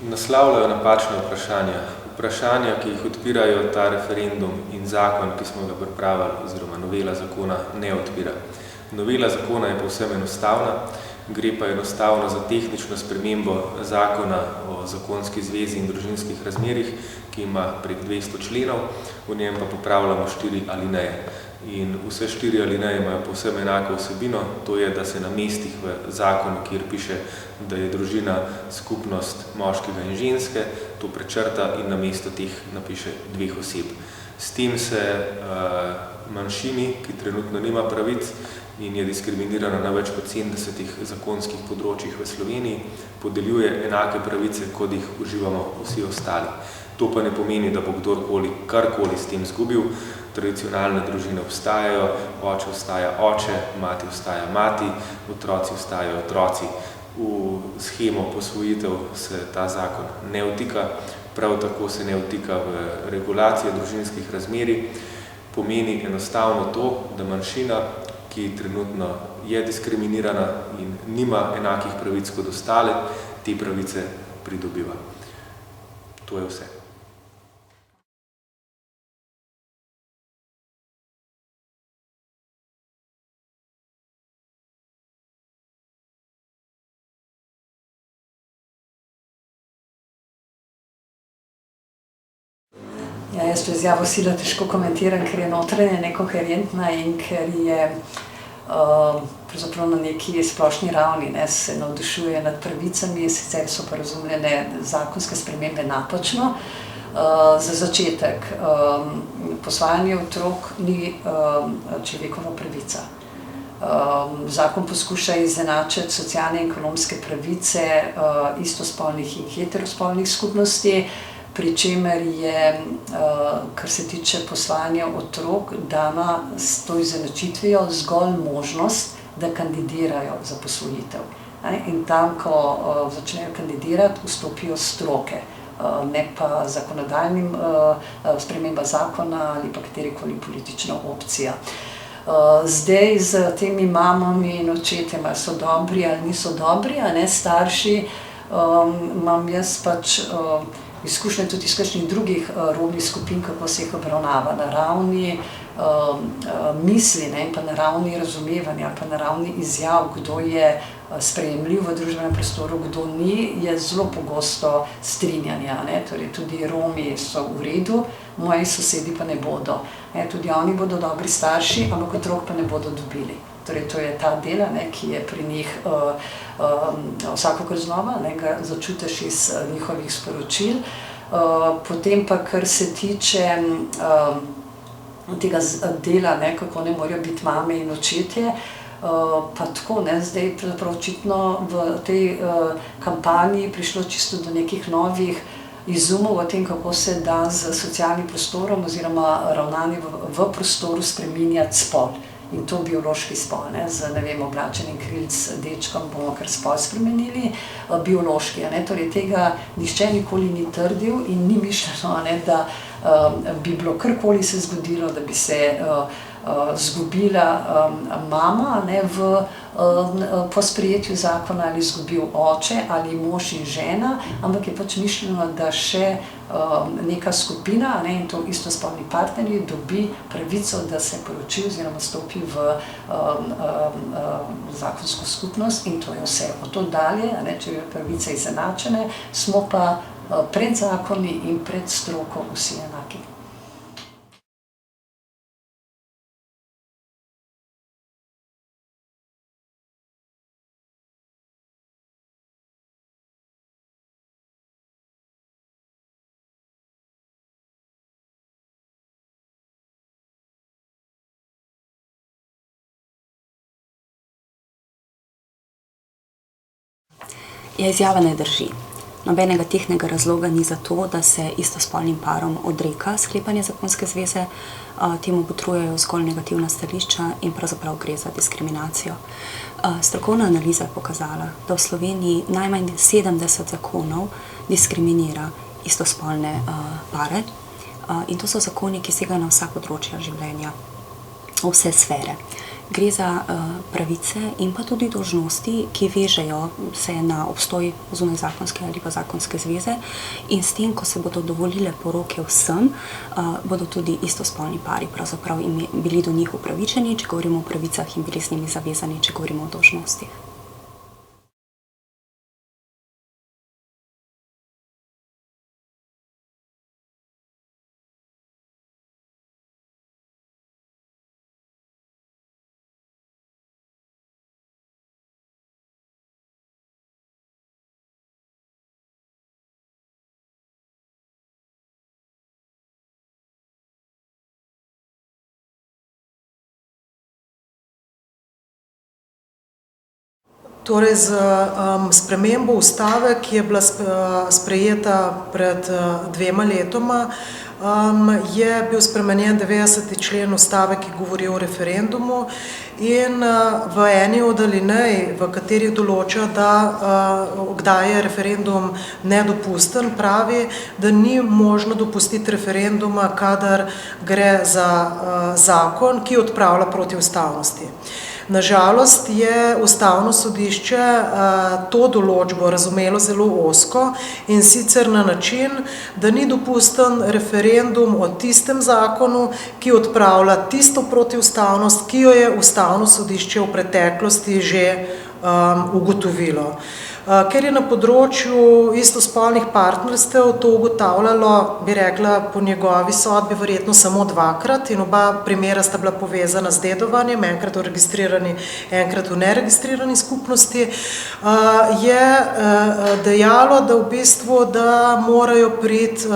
naslavljajo napačna vprašanja. Vprašanja, ki jih odpirajo ta referendum in zakon, ki smo ga pripravili, oziroma novela zakona, ne odpira. Novela zakona je povsem enostavna, gre pa enostavno za tehnično spremembo zakona o zakonski zvezi in družinskih razmerjih, ki ima prek 200 členov, v njem pa popravljamo 4 alineje. In vse 4 alineje imajo povsem enako vsebino, to je, da se na mestih v zakonu, kjer piše, da je družina skupnost moškega in ženske, to prečrta in na mesto teh napiše 2 oseb. S tem se manjšini, ki trenutno nima pravic in je diskriminirana na več kot 70 zakonskih področjih v Sloveniji, podeljuje enake pravice, kot jih uživamo vsi ostali. To pa ne pomeni, da bo kdorkoli karkoli s tem izgubil. Tradicionalne družine obstajajo, oče ostaja oče, mati ostaja mati, otroci ostajajo otroci. V shemo posvojitev se ta zakon ne vtika, prav tako se ne vtika v regulacijo družinskih razmerij. Pomeni enostavno to, da manjšina, ki trenutno je diskriminirana in nima enakih pravic kot ostale, te pravice pridobiva. To je vse. Ja, jaz to izjavo sila težko komentiram, ker je notranje nekoherentna in ker je pravzaprav na neki splošni ravni, se navdušuje nad pravicami, sicer so pa razumljene zakonske spremembe napačno. Za začetek, posvajanje otrok ni človekova pravica. Zakon poskuša izenačiti socialne in ekonomske pravice istospolnih in heterospolnih skupnosti, pri čemer je, kar se tiče posvajanja otrok, dana s to izenačitvijo zgolj možnost, da kandidirajo za posvojitev. In tam, ko začnejo kandidirati, vstopijo stroke, ne pa zakonodajnim sprememba zakona ali pa katerikoli politična opcija. Zdaj z temi mamami in očetema so dobri ali niso dobri, starši, imam jaz pač izkušnje tudi iz kakšnih drugih romnih skupin, kako se jih obravnava na ravni misli in pa na ravni razumevanja, pa na ravni izjav, kdo je sprejemljiv v družbenem prostoru, kdo ni, je zelo pogosto strinjanja. Torej tudi Romi so v redu, moji sosedi pa ne bodo. Tudi oni bodo dobri starši, ampak otrok pa ne bodo dobili. Torej to je ta del, ki je pri njih vsakokrat znova, ga začutiš iz njihovih sporočil. Potem pa, kar se tiče tega dela, kako ne morajo biti mame in očetje, pa tako, zdaj pravzaprav očitno v tej kampanji prišlo čisto do nekih novih izumov o tem, kako se da z socialnim prostorom oziroma ravnanje v prostoru spreminjati spol. In to biološki spol, z, oblačenim krilc dečkom bomo kar spol spremenili, biološki. Torej tega nihče nikoli ni trdil in ni mišljeno, da bi bilo karkoli se zgodilo, da bi se zgubila mama po sprejetju zakona ali izgubil oče ali mož in žena, ampak je pač mišljeno, da še neka skupina, in to istospolni partnerji, dobi pravico, da se poroči oziroma stopi v zakonsko skupnost in to je vse. Od to dalje, če je pravice izenačene, smo pa pred zakoni in pred stroko vsi enaki. Izjava ne drži. Nobenega tehtnega razloga ni za to, da se istospolnim parom odreka sklepanje zakonske zveze, temu botrujejo zgolj negativna stališča in pravzaprav gre za diskriminacijo. Strokovna analiza je pokazala, da v Sloveniji najmanj 70 zakonov diskriminira istospolne pare in to so zakoni, ki segajo na vsa področja življenja, v vse sfere. Gre za pravice in pa tudi dolžnosti, ki vežejo se na obstoj zunajzakonske ali pa zakonske zveze, in s tem, ko se bodo dovolile poroke vsem, bodo tudi istospolni pari pravzaprav bili do njih upravičeni, če govorimo o pravicah, in bili z njimi zavezani, če govorimo o dolžnostih. Torej, z spremembo ustave, ki je bila sprejeta pred 2 letoma, je bil spremenjen 90. člen ustave, ki govori o referendumu, in v eni od alinej, v kateri določa, da kdaj je referendum nedopusten, pravi, da ni možno dopustiti referenduma, kadar gre za zakon, ki odpravlja protiustavnosti. Nažalost je Ustavno sodišče to določbo razumelo zelo ozko, in sicer na način, da ni dopusten referendum o tistem zakonu, ki odpravlja tisto protiustavnost, ki jo je Ustavno sodišče v preteklosti že ugotovilo. Ker je na področju istospolnih partnerstev to ugotavljalo, bi rekla, po njegovi sodbi verjetno samo 2-krat, in oba primera sta bila povezana z dedovanjem, enkrat v registrirani, enkrat v neregistrirani skupnosti, je dejalo, da v bistvu, da morajo priti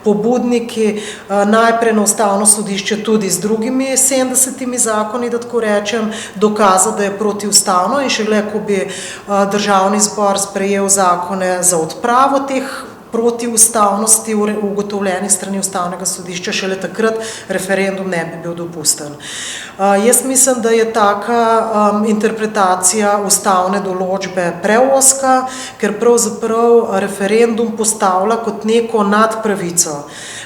pobudniki najprej na Ustavno sodišče tudi z drugimi 70 zakoni, da tako rečem, dokazati, da je protiustavno, in šele, ko bi Državni zbor sprejel zakone za odpravo teh protiustavnosti ugotovljenih strani Ustavnega sodišča, šele takrat referendum ne bi bil dopusten. Jaz mislim, da je taka interpretacija ustavne določbe preozka, ker pravzaprav referendum postavlja kot neko nadpravico.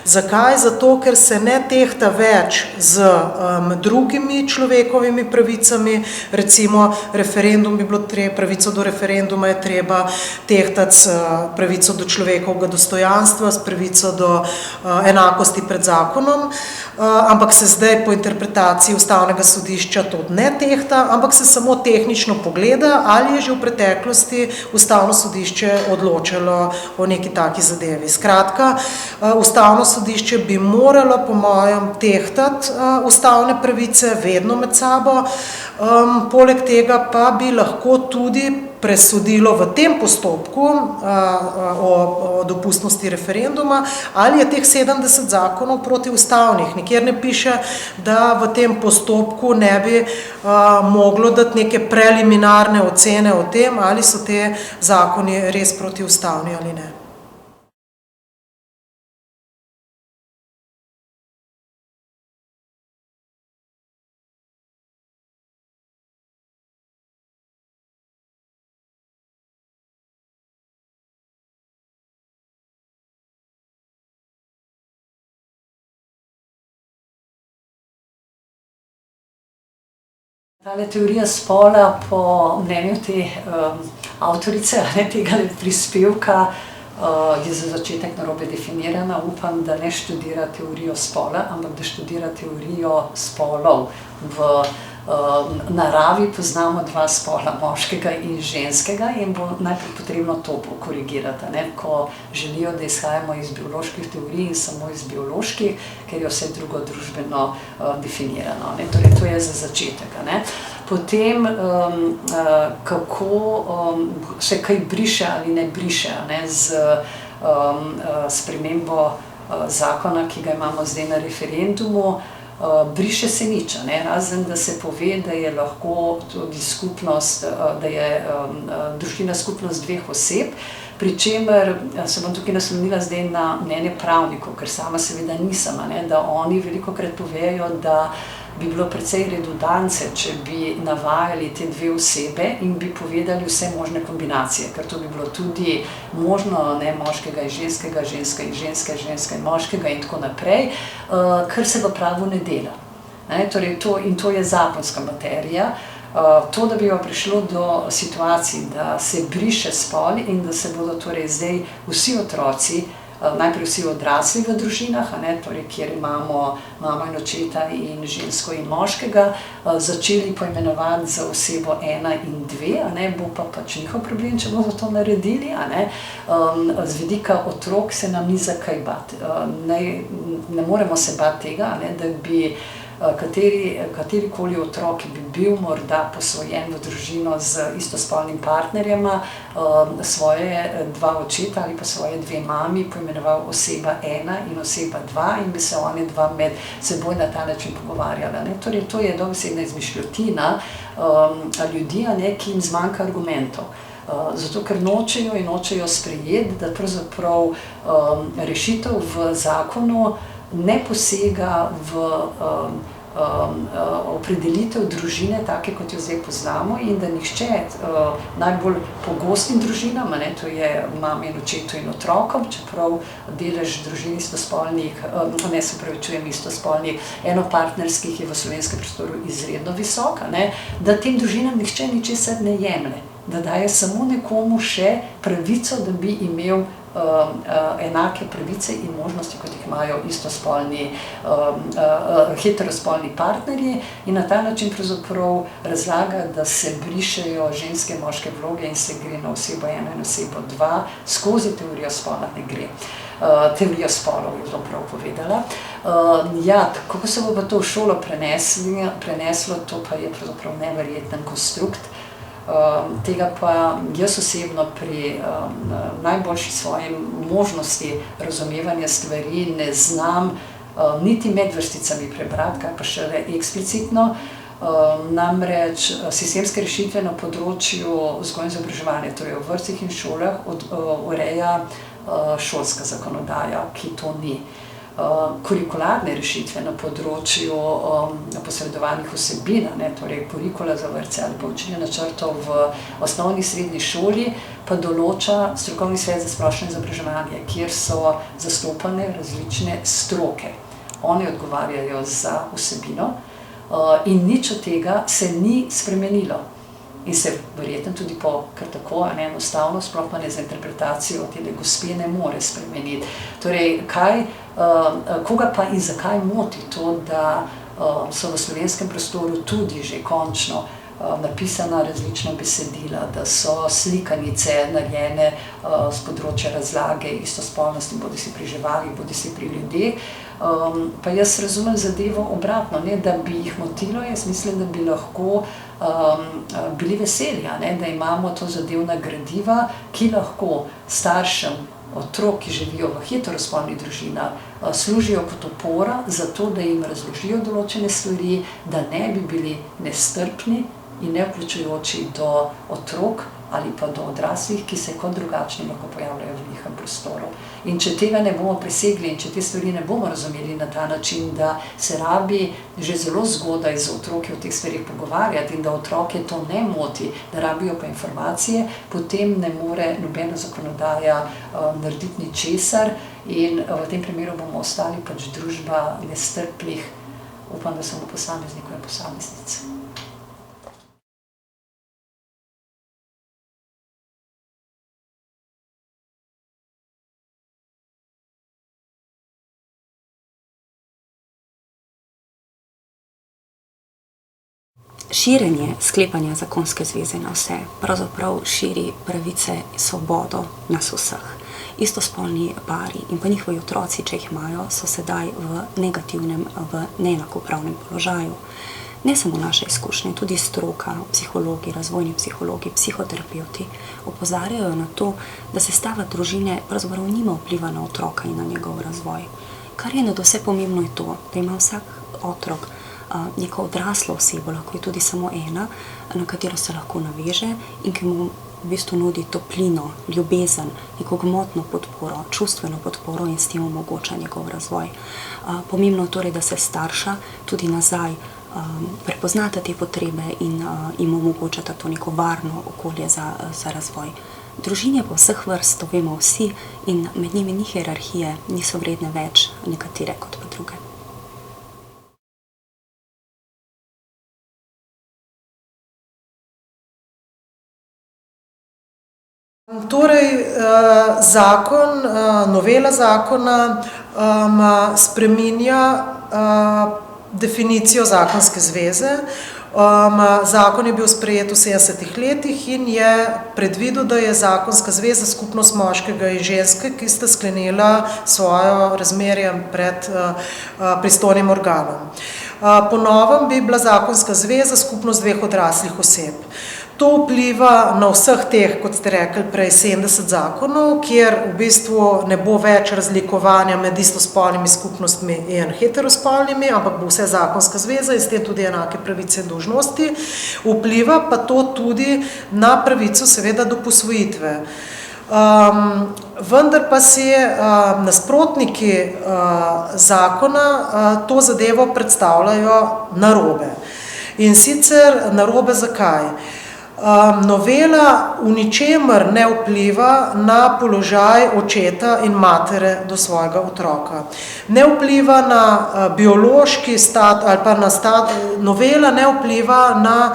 Zakaj? Zato, ker se ne tehta več z drugimi človekovimi pravicami, recimo pravico do referenduma je treba tehtati s pravico do človekovega dostojanstva, s pravico do enakosti pred zakonom, ampak se zdaj po interpretaciji Ustavnega sodišča to ne tehta, ampak se samo tehnično pogleda, ali je že v preteklosti Ustavno sodišče odločalo o neki taki zadevi. Skratka, Ustavno sodišče bi moralo po mojem tehtati ustavne pravice vedno med sabo, poleg tega pa bi lahko tudi presodilo v tem postopku o dopustnosti referenduma, ali je teh 70 zakonov protiustavnih. Nikjer ne piše, da v tem postopku ne bi moglo dati neke preliminarne ocene o tem, ali so te zakoni res protiustavni ali ne. Tale teorija spola, po mnenju te avtorice tega prispevka, je za začetek narobe definirana. Upam, da ne študira teorijo spola, ampak da študira teorijo spolov. V naravi poznamo 2 spola, moškega in ženskega, in bo najprej potrebno to korigirati, ko želijo, da izhajamo iz bioloških teorij in samo iz bioloških, ker je vse drugo družbeno definirano. Torej, to je za začetek. Potem, kako se kaj briše ali ne briše z spremembo zakona, ki ga imamo zdaj na referendumu. Briše se nič, razen da se pove, da je lahko tudi skupnost, da je družina skupnost 2 oseb, pri čemer se bom tukaj naslonila zdaj na mnenje pravnikov, ker sama seveda nisem, da oni velikokrat povejo, da bi bilo precej redundance, če bi navajali te 2 osebe in bi povedali vse možne kombinacije, ker to bi bilo tudi možno, moškega in ženskega, ženska in ženska, ženska in moškega in tako naprej, kar se v pravu ne dela. Torej to je zakonska materija. To, da bi prišlo do situacij, da se briše spol in da se bodo torej zdaj vsi otroci, najprej vsi odrasli v družinah, torej kjer imamo mamo in očeta in žensko in moškega, začeli poimenovati za osebo 1 in 2, bo pa pač njihov problem, če bodo to naredili. Z vidika otrok se nam ni za kaj bati. Ne moremo se bati tega, da bi katerikoli otrok bi bil morda posvojen v družino z istospolnim partnerjema, svoje 2 očeta ali pa svoje 2 mami poimenoval oseba 1 in oseba 2 in bi se oni 2 med seboj na ta način pogovarjali. Torej, to je dobesedna izmišljotina ljudi, ki jim zmanjka argumentov. Zato, ker nočejo sprejeti, da pravzaprav rešitev v zakonu ne posega v opredelitev družine, take kot jo zdaj poznamo, in da nihče najbolj pogostim družinam, to je mami in očetu in otrokom, čeprav delež družin istospolnih, istospolnih enopartnerskih je v slovenskem prostoru izredno visok, da tem družinam nihče ničesar ne jemlje, da daje samo nekomu še pravico, da bi imel enake pravice in možnosti, kot jih imajo istospolni, heterospolni partnerji, in na ta način pravzaprav razlaga, da se brišejo ženske in moške vloge in se gre na osebo 1 in osebo 2, skozi teorijo spola ne gre. Teorijo spolov je to prav povedala. Kako se bo pa to v šolo preneslo, to pa je pravzaprav neverjeten konstrukt. Tega pa jaz osebno pri najboljši svoji možnosti razumevanja stvari ne znam niti med vrsticami prebrati, kaj pa šele eksplicitno. Namreč sistemske rešitve na področju vzgoje in izobraževanja, torej v vrtcih in šolah, ureja šolska zakonodaja, ki to ni. Kurikularne rešitve na področju posredovanih vsebin, torej kurikula za vrtce ali pa učenje načrtov v osnovni srednji šoli, pa določa strokovni svet za splošno izobraževanje, kjer so zastopane različne stroke. Oni odgovarjajo za vsebino in nič od tega se ni spremenilo. In se verjetno tudi kar tako enostavno, sploh pa ne za interpretacijo tele gospe, ne more spremeniti. Torej, koga pa in zakaj moti to, da so v slovenskem prostoru tudi že končno napisana različna besedila, da so slikanice narejene z področja razlage istospolnosti, bodisi pri živalih, bodisi pri ljudeh. Pa jaz razumem zadevo obratno, da bi jih motilo, jaz mislim, da bi lahko bili veseli, da imamo to zadevna gradiva, ki lahko staršem otrok, ki živijo v heterospolnih družinah, služijo kot opora za to, da jim razložijo določene stvari, da ne bi bili nestrpni in ne vključujoči do otrok ali pa do odraslih, ki se kot drugačni lahko pojavljajo v njihovem prostoru. In če tega ne bomo presegli in če te stvari ne bomo razumeli na ta način, da se rabi že zelo zgodaj z otroki o teh stvarih pogovarjati in da otroke to ne moti, da rabijo pa informacije, potem ne more nobena zakonodaja narediti ničesar in v tem primeru bomo ostali pač družba nestrpnih, upam, da samo posameznikov in posameznic. Širjenje sklepanja zakonske zveze na vse pravzaprav širi pravice in svobodo nas vseh. Istospolni pari in pa njihovi otroci, če jih imajo, so sedaj v negativnem, v neenakopravnem položaju. Ne samo naše izkušnje, tudi stroka, psihologi, razvojni psihologi, psihoterapeuti opozarjajo na to, da sestava družine pravzaprav nima vpliva na otroka in na njegov razvoj. Kar je nadvse pomembno je to, da ima vsak otrok neko odraslo osebo, lahko je tudi samo ena, na katero se lahko naveže in ki mu v bistvu nudi toplino, ljubezen, neko gmotno podporo, čustveno podporo in s tem omogoča njegov razvoj. Pomembno je torej, da se starša tudi nazaj prepoznata te potrebe in jim omogočata to neko varno okolje za razvoj. Družine pa vseh vrst, to vemo vsi, in med njimi ni hierarhije, niso vredne več nekatere kot pa druge. Zakon, novela zakona spreminja definicijo zakonske zveze. Zakon je bil sprejet v 70 letih in je predvidel, da je zakonska zveza skupnost moškega in ženske, ki sta sklenila svojo razmerje pred pristojnim organom. Po novem bi bila zakonska zveza skupnost dveh odraslih oseb. To vpliva na vseh teh, kot ste rekli, prej 70 zakonov, kjer v bistvu ne bo več razlikovanja med istospolnimi skupnostmi in heterospolnimi, ampak bo vse zakonska zveza in s tem tudi enake pravice in dolžnosti. Vpliva pa to tudi na pravico seveda do posvojitve. Vendar pa si nasprotniki zakona to zadevo predstavljajo narobe. In sicer narobe zakaj? Novela v ničemer ne vpliva na položaj očeta in matere do svojega otroka. Ne vpliva na biološki ali pa na novela ne vpliva na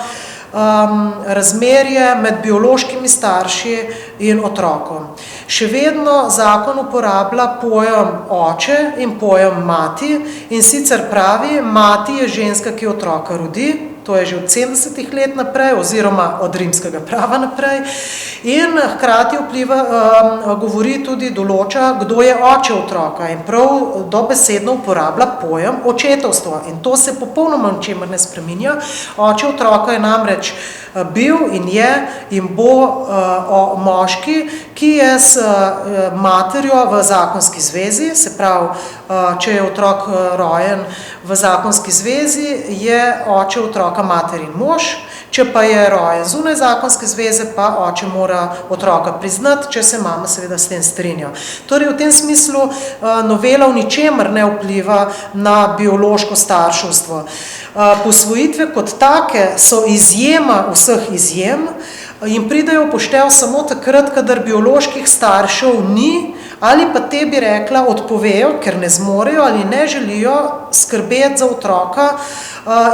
razmerje med biološkimi starši in otrokom. Še vedno zakon uporablja pojem oče in pojem mati in sicer pravi, mati je ženska, ki otroka rodi, to je že od 70 let naprej oziroma od rimskega prava naprej in hkrati govori tudi, določa, kdo je oče otroka in prav dobesedno uporablja pojem očetovstva in to se popolnoma ničemer ne spreminja. Oče otroka je namreč bil in je in bo moški, ki je s materjo v zakonski zvezi, se pravi, če je otrok rojen v zakonski zvezi, je oče otroka mater in mož, če pa je rojen zunaj zakonske zveze, pa oče mora otroka priznati, če se mama seveda s tem strinja. Torej v tem smislu novela v ničemer ne vpliva na biološko starševstvo. Posvojitve kot take so izjema vseh izjem in pridejo v poštev samo takrat, kadar bioloških staršev ni ali pa te bi rekla odpovejo, ker ne zmorejo ali ne želijo skrbeti za otroka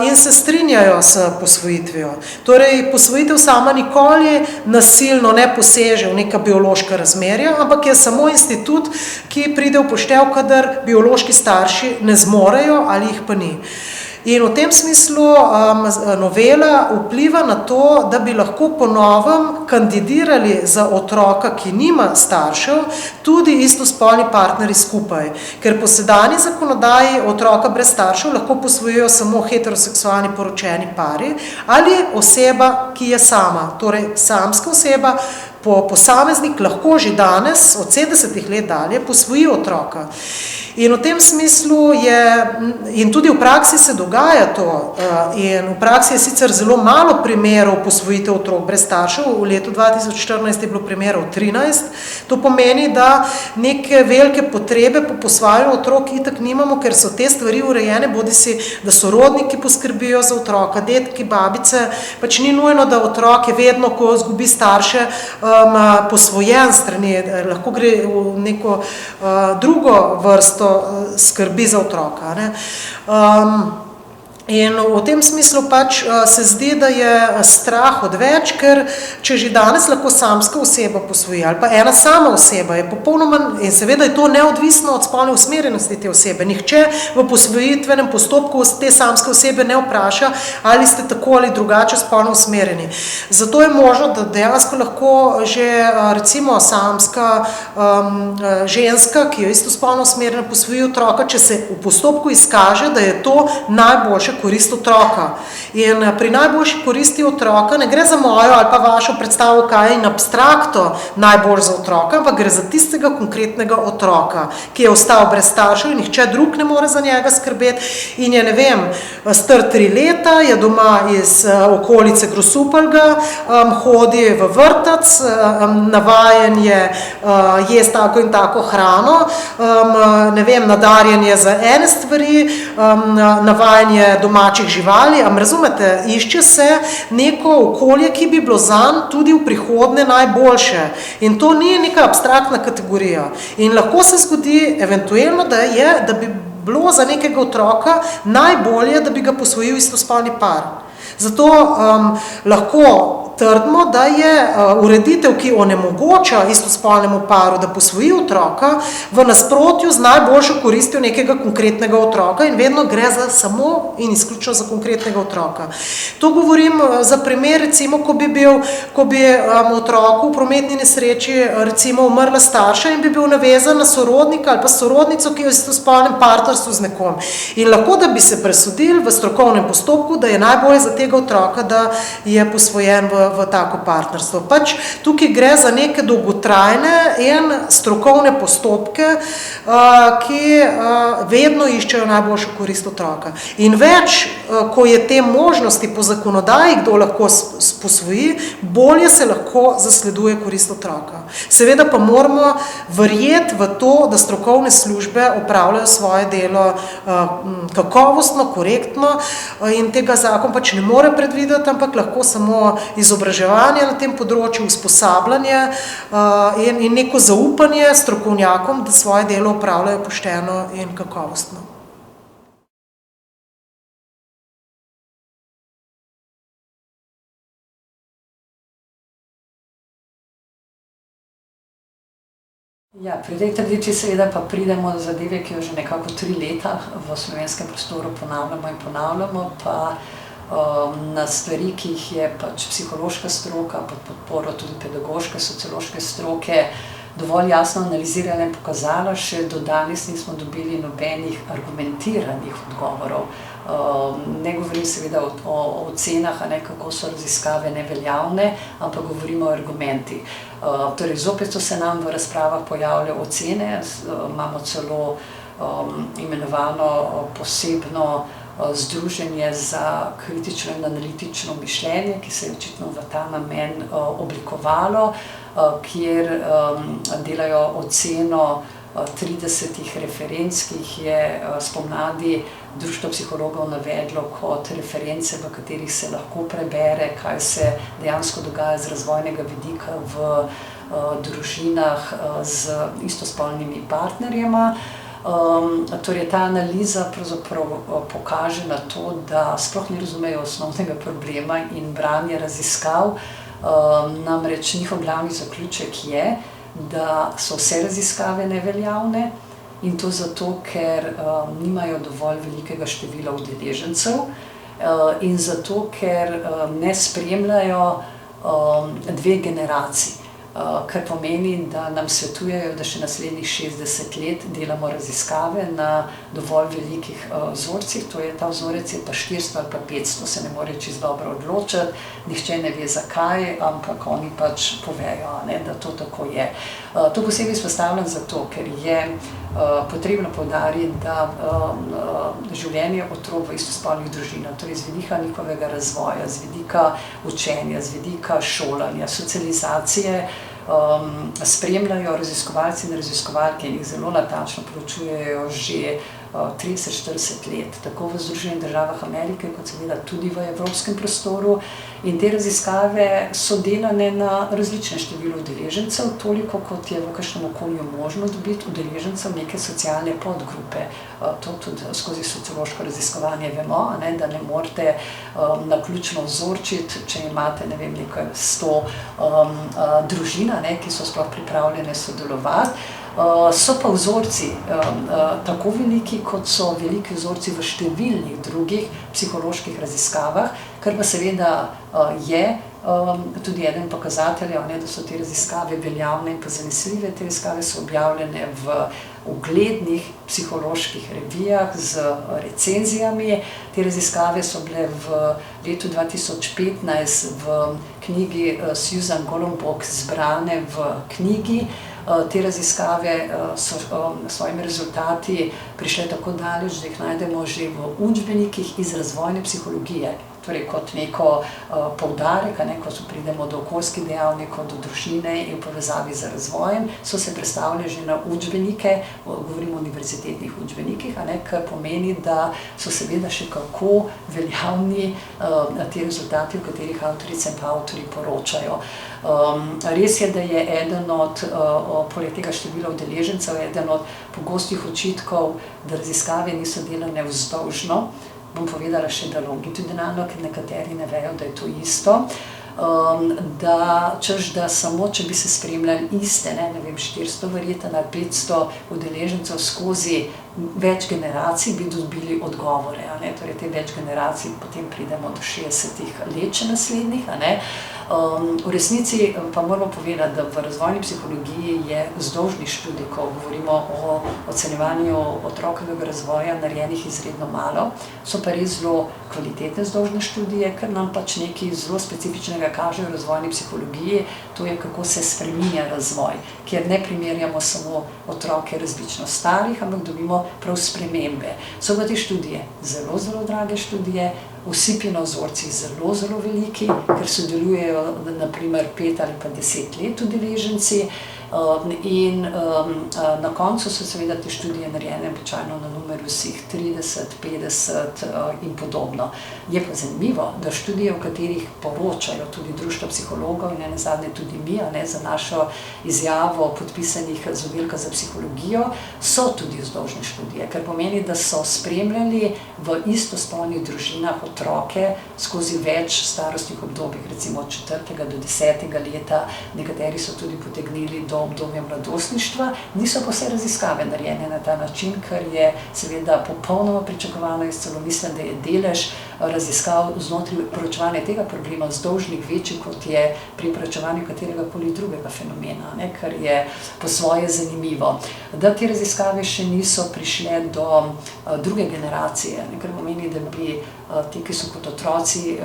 in se strinjajo s posvojitvijo. Torej, posvojitev sama nikoli nasilno ne poseže v neka biološka razmerja, ampak je samo institut, ki pride v poštev, kadar biološki starši ne zmorejo ali jih pa ni. In v tem smislu novela vpliva na to, da bi lahko po novem kandidirali za otroka, ki nima staršev, tudi istospolni partnerji skupaj. Ker po sedanji zakonodaji otroka brez staršev lahko posvojujejo samo heteroseksualni poročeni pari ali oseba, ki je sama. Torej, samska oseba, posameznik lahko že danes, od 70 let dalje, posvoji otroka. In v tem smislu in tudi v praksi se dogaja to, in v praksi je sicer zelo malo primerov posvojitev otrok brez staršev, v letu 2014 je bilo primerov 13, to pomeni, da neke velike potrebe po posvajanju otrok itak nimamo, ker so te stvari urejene, bodisi, da sorodniki poskrbijo za otroka, dedki, babice, pač ni nujno, da otrok je vedno, ko izgubi starše, posvojen strani, lahko gre v neko drugo vrsto skrbi za otroka. In v tem smislu pač se zdi, da je strah odveč, ker če že danes lahko samska oseba posvoji ali pa ena sama oseba je popolnoma, in seveda je to neodvisno od spolne usmerjenosti te osebe. Nihče v posvojitvenem postopku te samske osebe ne vpraša, ali ste tako ali drugače spolno usmerjeni. Zato je možno, da dejansko lahko že recimo samska ženska, ki je istospolno usmerjena, posvoji otroka, če se v postopku izkaže, da je to najboljše korist otroka. In pri najboljši koristi otroka ne gre za mojo ali pa vašo predstavo, kaj je in abstrakto najbolj za otroka, ampak gre za tistega konkretnega otroka, ki je ostal brez staršev in nihče drug ne more za njega skrbeti in je, ne vem, star 3 leta, je doma iz okolice Grosupeljga, hodi v vrtec, navajen je jesti tako in tako hrano, ne vem, nadarjen je za ene stvari, navajen je domačih živali, razumete, išče se neko okolje, ki bi bilo zanj tudi v prihodnje najboljše. In to ni neka abstraktna kategorija. In lahko se zgodi eventualno, da bi bilo za nekega otroka najbolje, da bi ga posvojil istospolni par. Zato lahko trdimo, da je ureditev, ki onemogoča istospolnemu paru, da posvoji otroka, v nasprotju z najboljšo koristjo nekega konkretnega otroka in vedno gre za samo in izključno za konkretnega otroka. To govorim za primer, recimo, ko bi otroku v prometni nesreči recimo umrla starša in bi bil navezan na sorodnika ali pa sorodnico, ki je v istospolnem partnerstvu z nekom. In lahko, da bi se presodili v strokovnem postopku, da je najbolje za tega otroka, da je posvojen v tako partnerstvo. Pač tukaj gre za neke dolgotrajne in strokovne postopke, ki vedno iščejo najboljšo korist otroka. In več, ko je te možnosti po zakonodaji, kdo lahko posvoji, bolje se lahko zasleduje korist otroka. Seveda pa moramo verjeti v to, da strokovne službe opravljajo svoje delo kakovostno, korektno in tega zakon pač ne more predvideti, ampak lahko samo izobraževanje na tem področju, usposabljanje in neko zaupanje strokovnjakom, da svoje delo opravljajo pošteno in kakovostno. Ja, pri tej tradiciji seveda pa pridemo do zadeve, ki jo že nekako 3 leta v slovenskem prostoru ponavljamo, pa na stvari, ki jih je pač psihološka stroka, pod podporo tudi pedagoške, sociološke stroke dovolj jasno analizirala in pokazala, še do danes nismo dobili nobenih argumentiranih odgovorov. Ne govorim seveda o ocenah, kako so raziskave neveljavne, ampak govorimo o argumentih. Torej, zopet so se nam v razpravah pojavljale ocene, imamo celo imenovano posebno združenje za kritično in analitično mišljenje, ki se je očitno v ta namen oblikovalo, kjer delajo oceno 30 referenc, ki jih je spomladi Društvo psihologov navedlo kot reference, v katerih se lahko prebere, kaj se dejansko dogaja z razvojnega vidika v družinah z istospolnimi partnerjema. Torej, ta analiza pravzaprav pokaže na to, da sploh ne razumejo osnovnega problema in branje raziskav. Namreč njihov glavni zaključek je, da so vse raziskave neveljavne in to zato, ker nimajo dovolj velikega števila udeležencev in zato, ker ne spremljajo 2 generaciji. Kar pomeni, da nam svetujejo, da še naslednjih 60 let delamo raziskave na dovolj velikih vzorcih, ta vzorec je pa 400 ali pa 500, se ne more čisto dobro odločiti, nihče ne ve zakaj, ampak oni pač povejo, da to tako je. To posebej izpostavljam zato, ker je potrebno poudariti, da življenje otrok v istospolnih družinah, torej z vidika njihovega razvoja, z vidika učenja, z vidika šolanja, socializacije, spremljajo raziskovalci in raziskovalke in jih zelo natančno proučujejo že 30-40 let, tako v Združenih državah Amerike, kot seveda tudi v evropskem prostoru. In te raziskave so delane na različne število udeležencev, toliko kot je v kakšnem okolju možno dobiti udeležencev neke socialne podgrupe. To tudi skozi sociološko raziskovanje vemo, da ne morete naključno vzorčiti, če imate, ne vem, nekaj 100 družin, ki so sploh pripravljene sodelovati. So pa vzorci tako veliki, kot so veliki vzorci v številnih drugih psiholoških raziskavah, kar pa seveda je tudi eden pokazateljev, da so te raziskave veljavne in pa zanesljive. Te raziskave so objavljene v uglednih psiholoških revijah z recenzijami. Te raziskave so bile v letu 2015 v knjigi Susan Golombok zbrane v knjigi. Te raziskave so s svojimi rezultati prišle tako daleč, da jih najdemo že v učbenikih iz razvojne psihologije. Torej kot neko poudarek, ko pridemo do okoljskih dejavnikov, do družine in povezavi z razvojem, so se predstavljali že na učbenike, govorimo o univerzitetnih učbenikih, kar pomeni, da so seveda še kako veljavni ti rezultati, o katerih avtorice in avtorji poročajo. Res je, da je eden od, poleg tega števila udeležencev, eden od pogostih očitkov, da raziskave niso delane vzdolžno. bom povedala še, da longitudinalno, ker nekateri ne vejo, da je to isto. Da samo, če bi se spremljali iste, ne vem, 400 verjetno ali 500 udeležencev skozi več generacij, bi dobili odgovore, torej te več generacij, potem pridemo do 60 let še naslednjih, V resnici pa moramo povedati, da v razvojni psihologiji je vzdolžni študij, ko govorimo o ocenjevanju otrokovega razvoja, narejenih izredno malo, so pa res zelo kvalitetne vzdolžne študije, ker nam pač nekaj zelo specifičnega kažejo v razvojni psihologiji, to je, kako se spreminja razvoj, kjer ne primerjamo samo otroke različno starih, ampak dobimo prav spremembe. So pa te študije zelo, zelo drage študije, vsi vzorci zelo, zelo veliki, ker sodelujejo naprimer 5 ali pa 10 let udeleženci, in na koncu so seveda te študije narejene običajno na numerusih 30, 50 in podobno. Je pa zanimivo, da študije, v katerih poročajo tudi društva psihologov in nenazadnje tudi mi, za našo izjavo podpisanih z oddelka za psihologijo, so tudi vzdolžne študije, kar pomeni, da so spremljali v istospolnih družinah otroke skozi več starostnih obdobij, recimo od 4. do 10. leta, nekateri so tudi potegnili do obdobja mladostništva, niso pa vse raziskave narejene na ta način, kar je seveda popolnoma pričakovano. Jaz celo mislim, da je delež raziskav znotraj proučevanja tega problema vzdolžnih večji, kot je pri proučevanju katerega koli drugega fenomena, kar je po svoje zanimivo. Da te raziskave še niso prišle do druge generacije, kar pomeni, da bi ti, ki so kot otroci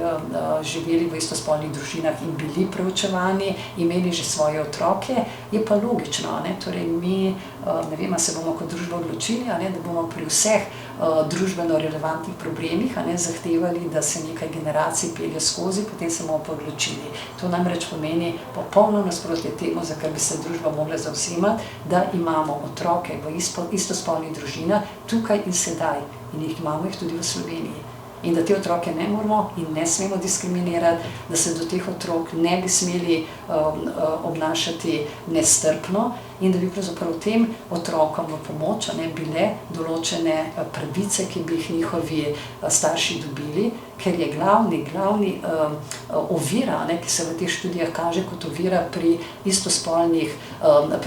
živeli v istospolnih družinah in bili proučevani, imeli že svoje otroke, je pa logično. Torej mi, ne vem, se bomo kot družba odločili, da bomo pri vseh družbeno relevantnih problemih zahtevali, da se nekaj generacij pelje skozi, potem se bomo pa odločili. To namreč pomeni popolno nasprotje temu, za kar bi se družba mogla zavzemati, da imamo otroke v istospolnih družinah tukaj in sedaj, in imamo jih tudi v Sloveniji. In da te otroke ne moramo in ne smemo diskriminirati, da se do teh otrok ne bi smeli obnašati nestrpno in da bi pravzaprav tem otrokom v pomoč bile določene pravice, ki bi jih njihovi starši dobili, ker je glavni ovira, ki se v teh študijah kaže kot ovira pri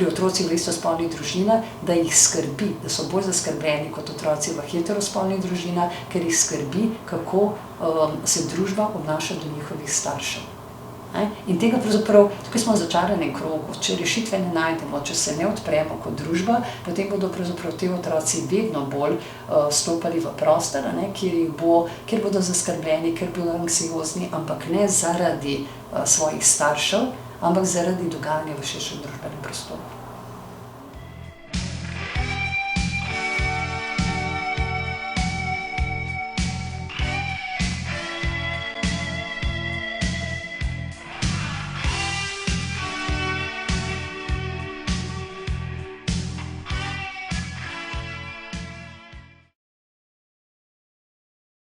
otrocih v istospolnih družinah, da jih skrbi, da so bolj zaskrbljeni kot otroci v heterospolnih družinah, ker jih skrbi, kako se družba obnaša do njihovih staršev. In tega pravzaprav, tukaj smo v začaranem krogu, če rešitve ne najdemo, če se ne odpremo kot družba, potem bodo pravzaprav te otroci vedno bolj stopali v prostor, kjer bodo zaskrbljeni, kjer bodo anksiozni, ampak ne zaradi svojih staršev, ampak zaradi dogajanja v širšem družbenem prostoru.